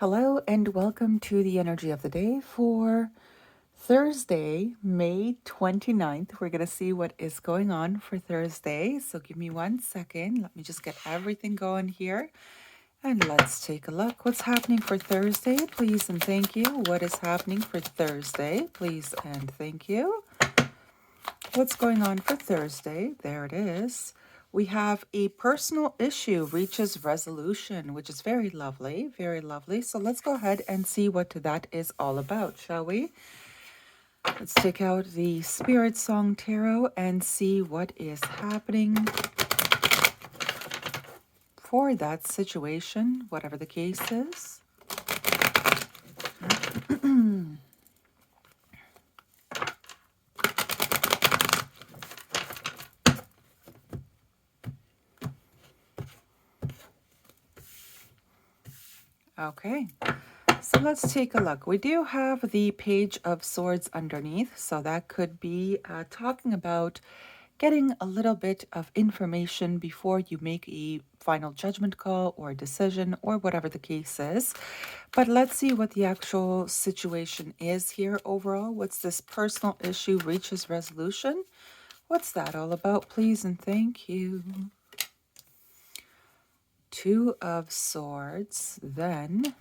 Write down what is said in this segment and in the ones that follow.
Hello and welcome to the energy of the day for Thursday, May 29th. We're going to see what is going on for Thursday. So give me 1 second. Let me just get everything going here. And let's take a look. What's happening for Thursday? Please and thank you. What is happening for Thursday? Please and thank you. What's going on for Thursday? There it is. We have a personal issue reaches resolution, which is very lovely, very lovely. So let's go ahead and see what that is all about, shall we? Let's take out the Spirit Song Tarot and see what is happening for that situation, whatever the case is. Okay. So let's take a look. We do have the Page of Swords underneath, so that could be talking about getting a little bit of information before you make a final judgment call or decision or whatever the case is. But let's see what the actual situation is here overall. What's this personal issue reaches resolution? What's that all about, please and thank you. Two of Swords, then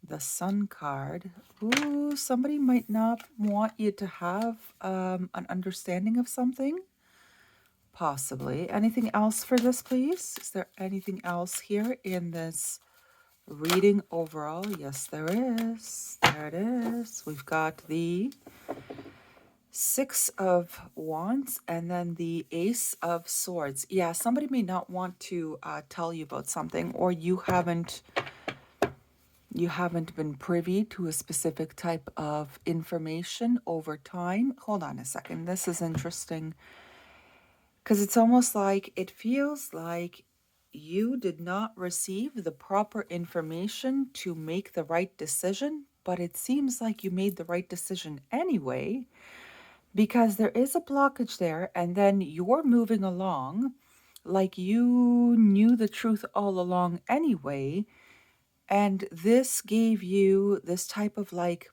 the Sun card. Ooh, somebody might not want you to have an understanding of something. Possibly. Anything else for this, please? Is there anything else here in this reading overall? Yes, there is. There it is. We've got the Six of Wands and then the Ace of Swords. Yeah, somebody may not want to tell you about something, or you haven't been privy to a specific type of information over time. Hold on a second. This is interesting because it's almost like it feels like you did not receive the proper information to make the right decision, but it seems like you made the right decision anyway because there is a blockage there, and then you're moving along like you knew the truth all along anyway. And this gave you this type of like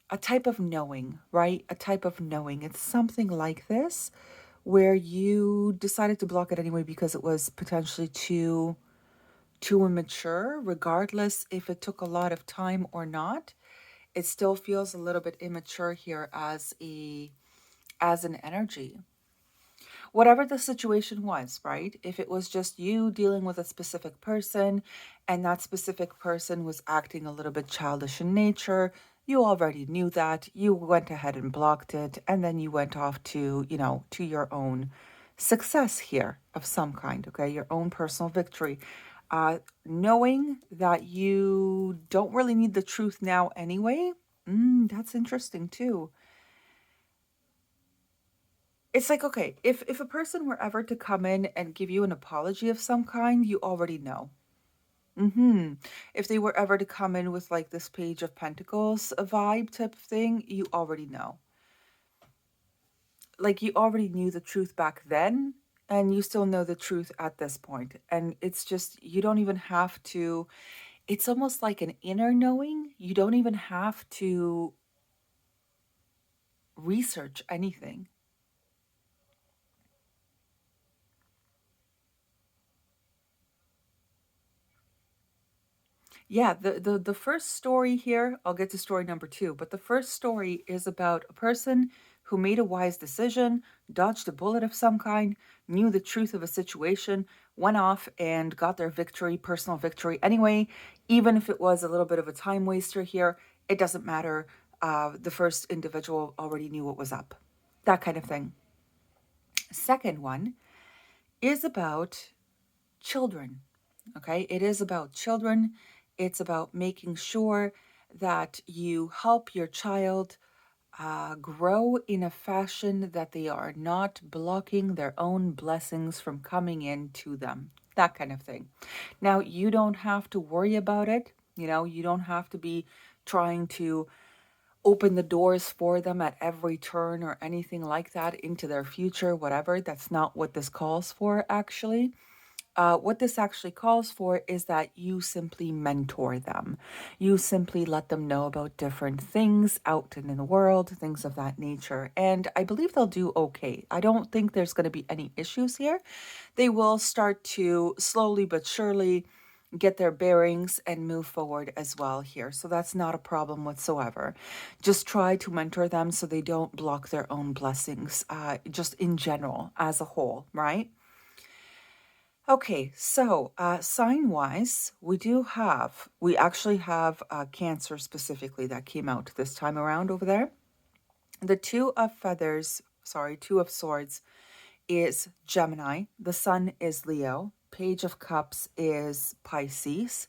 a type of knowing, right? A type of knowing. It's something like this where you decided to block it anyway because it was potentially too immature, regardless if it took a lot of time or not. It still feels a little bit immature here as an energy. Whatever the situation was, right? If it was just you dealing with a specific person and that specific person was acting a little bit childish in nature, you already knew that. You went ahead and blocked it, and then you went off to, to your own success here of some kind, okay? Your own personal victory. Knowing that you don't really need the truth now anyway, that's interesting too. It's like, okay, if a person were ever to come in and give you an apology of some kind, you already know. If they were ever to come in with like this Page of Pentacles a vibe type of thing, you already know. Like you already knew the truth back then, and you still know the truth at this point. And it's just, you don't even have to, it's almost like an inner knowing. You don't even have to research anything. Yeah, the first story here, I'll get to story number 2, but the first story is about a person who made a wise decision, dodged a bullet of some kind, knew the truth of a situation, went off and got their victory, personal victory. Anyway, even if it was a little bit of a time waster here, it doesn't matter. The first individual already knew what was up. That kind of thing. Second one is about children. Okay, it is about children. It's about making sure that you help your child grow in a fashion that they are not blocking their own blessings from coming in to them. That kind of thing. Now, you don't have to worry about it. You don't have to be trying to open the doors for them at every turn or anything like that into their future, whatever. That's not what this calls for, actually. What this actually calls for is that you simply mentor them. You simply let them know about different things out in the world, things of that nature. And I believe they'll do okay. I don't think there's going to be any issues here. They will start to slowly but surely get their bearings and move forward as well here. So that's not a problem whatsoever. Just try to mentor them so they don't block their own blessings, just in general, as a whole, right? Okay, so sign-wise, we actually have Cancer specifically that came out this time around over there. The Two of Swords is Gemini. The Sun is Leo. Page of Cups is Pisces.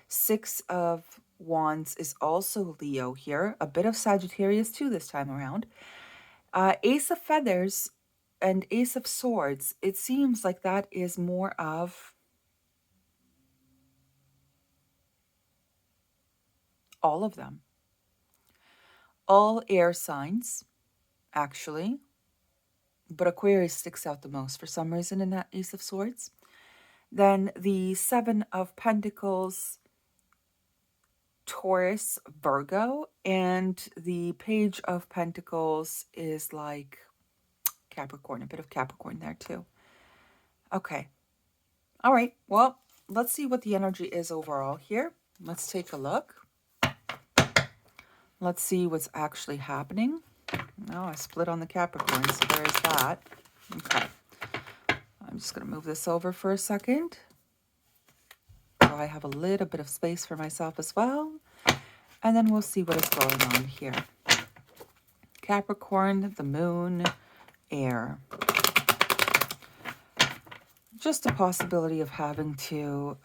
Six of Wands is also Leo here. A bit of Sagittarius too this time around. Ace of Feathers and Ace of Swords, it seems like that is more of all of them. All air signs, actually, but Aquarius sticks out the most for some reason in that Ace of Swords. Then the Seven of Pentacles, Taurus, Virgo, and the Page of Pentacles is like Capricorn, a bit of Capricorn there too. Okay. All right. Well, let's see what the energy is overall here. Let's take a look. Let's see what's actually happening. Oh, I split on the Capricorn, so there's that. Okay. I'm just going to move this over for a second. So I have a little bit of space for myself as well. And then we'll see what is going on here. Capricorn, the moon, air. Just a possibility of having to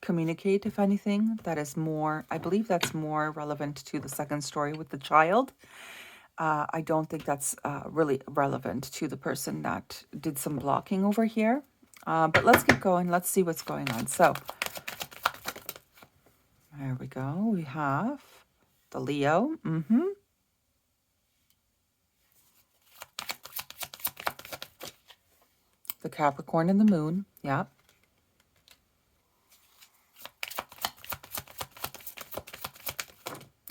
communicate, if anything. That is more, I believe that's more relevant to the second story with the child. I don't think that's really relevant to the person that did some blocking over here. But let's keep going. Let's see what's going on. So, there we go. We have the Leo. The Capricorn and the moon. Yeah.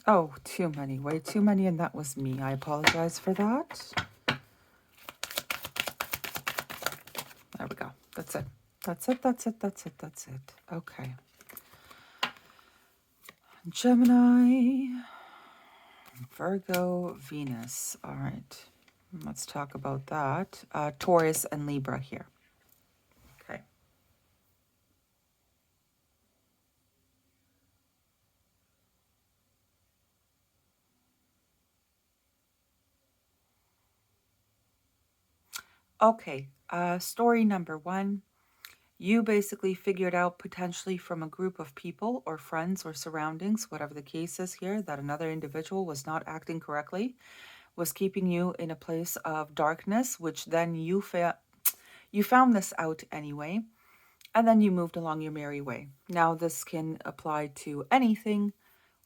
Oh, too many. Way too many, and that was me. I apologize for that. There we go. That's it. That's it, that's it, that's it, that's it. Okay. Gemini, Virgo, Venus. All right. Let's talk about that. Taurus and Libra here. Okay. Okay. Story number one. You basically figured out potentially from a group of people or friends or surroundings, whatever the case is here, that another individual was not acting correctly, was keeping you in a place of darkness, which then you found this out anyway, and then you moved along your merry way. Now this can apply to anything,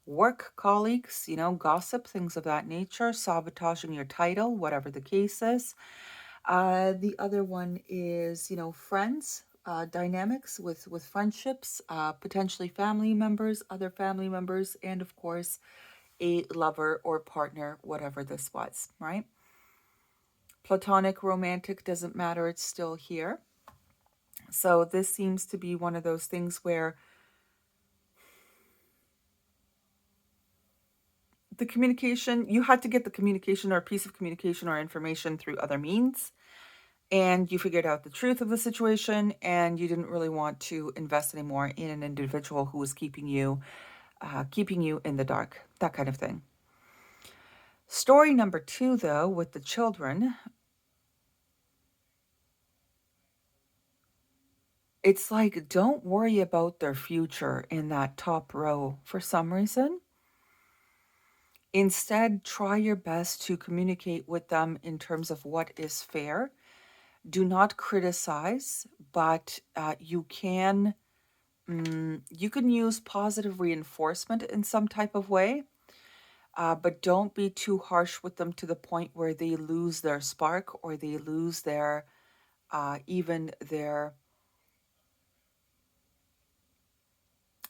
work colleagues, gossip, things of that nature, sabotaging your title, whatever the case is. The other one is, friends, dynamics with friendships, potentially family members, other family members, and of course, a lover or partner, whatever this was, right? Platonic, romantic, doesn't matter, it's still here. So this seems to be one of those things where the communication, you had to get the communication or a piece of communication or information through other means. And you figured out the truth of the situation, and you didn't really want to invest anymore in an individual who was keeping you in the dark, that kind of thing. Story number two, though, with the children, it's like, don't worry about their future in that top row for some reason. Instead, try your best to communicate with them in terms of what is fair. Do not criticize, but you can use positive reinforcement in some type of way, but don't be too harsh with them to the point where they lose their spark or they lose their even their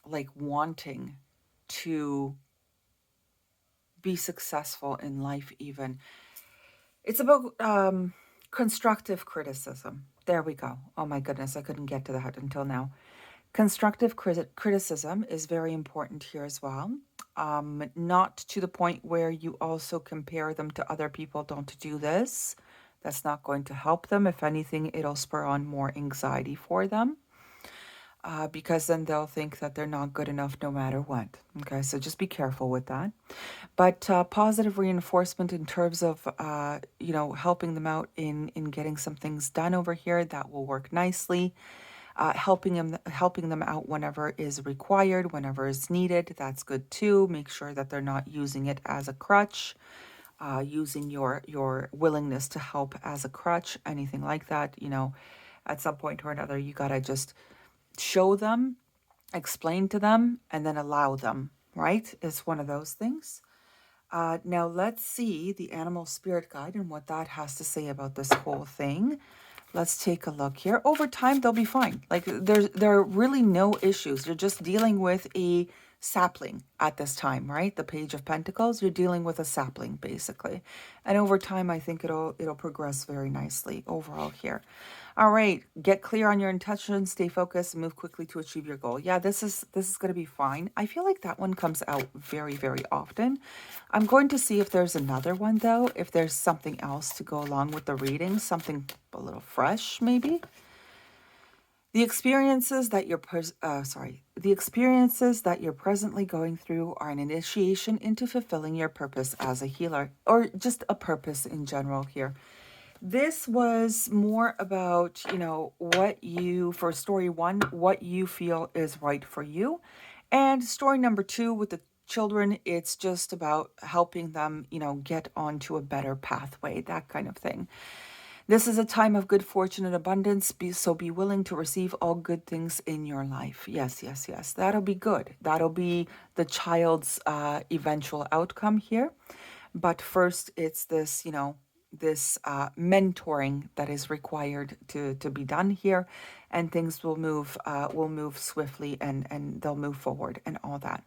like wanting to be successful in life even. It's about constructive criticism. There we go. Oh my goodness, I couldn't get to that until now. Constructive criticism is very important here as well. Not to the point where you also compare them to other people. Don't do this. That's not going to help them. If anything, it'll spur on more anxiety for them. Because then they'll think that they're not good enough no matter what. Okay, so just be careful with that. But positive reinforcement in terms of, helping them out in getting some things done over here, that will work nicely. Helping them out whenever is required, whenever is needed, that's good too. Make sure that they're not using it as a crutch, using your willingness to help as a crutch, anything like that. At some point or another, you gotta just show them, explain to them, and then allow them, right? It's one of those things. Now let's see the animal spirit guide and what that has to say about this whole thing. Let's take a look here. Over time, they'll be fine. Like there are really no issues. You're just dealing with a sapling at this time, right? The Page of Pentacles, you're dealing with a sapling basically. And over time, I think it'll progress very nicely overall here. All right, get clear on your intentions, stay focused, move quickly to achieve your goal. Yeah, this is going to be fine. I feel like that one comes out very, very often. I'm going to see if there's another one though, if there's something else to go along with the reading, something a little fresh maybe. The experiences that you're presently going through are an initiation into fulfilling your purpose as a healer, or just a purpose in general here. This was more about, what you, for story one, what you feel is right for you. And story number two with the children, it's just about helping them, get onto a better pathway, that kind of thing. This is a time of good fortune and abundance, so be willing to receive all good things in your life. Yes, yes, yes. That'll be good. That'll be the child's eventual outcome here. But first, it's this, this mentoring that is required to be done here, and things will move swiftly, and they'll move forward and all that.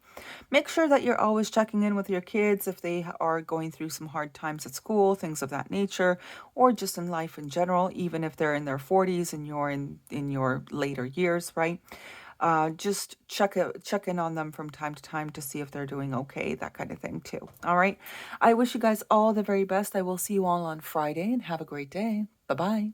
Make sure that you're always checking in with your kids if they are going through some hard times at school, things of that nature, or just in life in general, even if they're in their 40s and you're in your later years, right? Just check in on them from time to time to see if they're doing okay, that kind of thing too. All right. I wish you guys all the very best. I will see you all on Friday, and have a great day. Bye-bye.